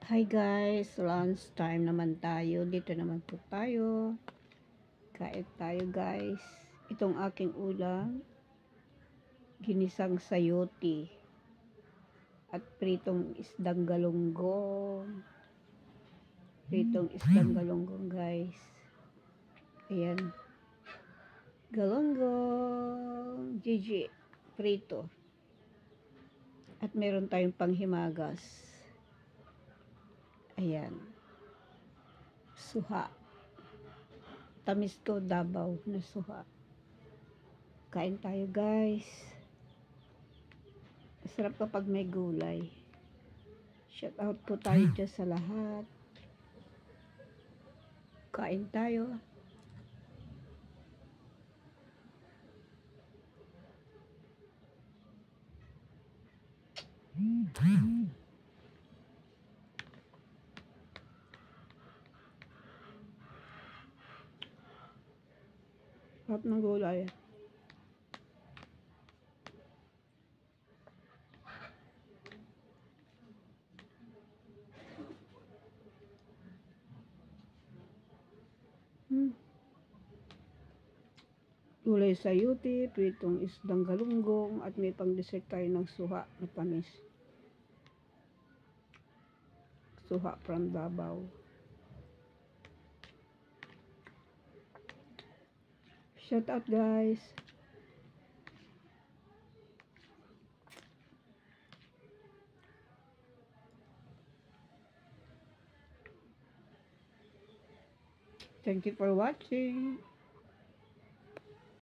Hi guys, lunch time naman tayo. Dito naman po tayo. Kain tayo guys. Itong aking ulam, ginisang sayote at pritong isdang galunggong. Pritong isdang galunggong guys. Ayan. Galunggong. Gigi. Prito. At meron tayong panghimagas. Ayan. Suha. Tamis to Davao na suha. Kain tayo guys. Masarap kapag may gulay. Shout out po tayo dyan sa lahat. Kain tayo. Sarap ng gulay. Gulay sayote, pritong isdang galunggong, at may pang-dessert tayo ng suha na panis. Suha from Davao. Shout out guys. Thank you for watching.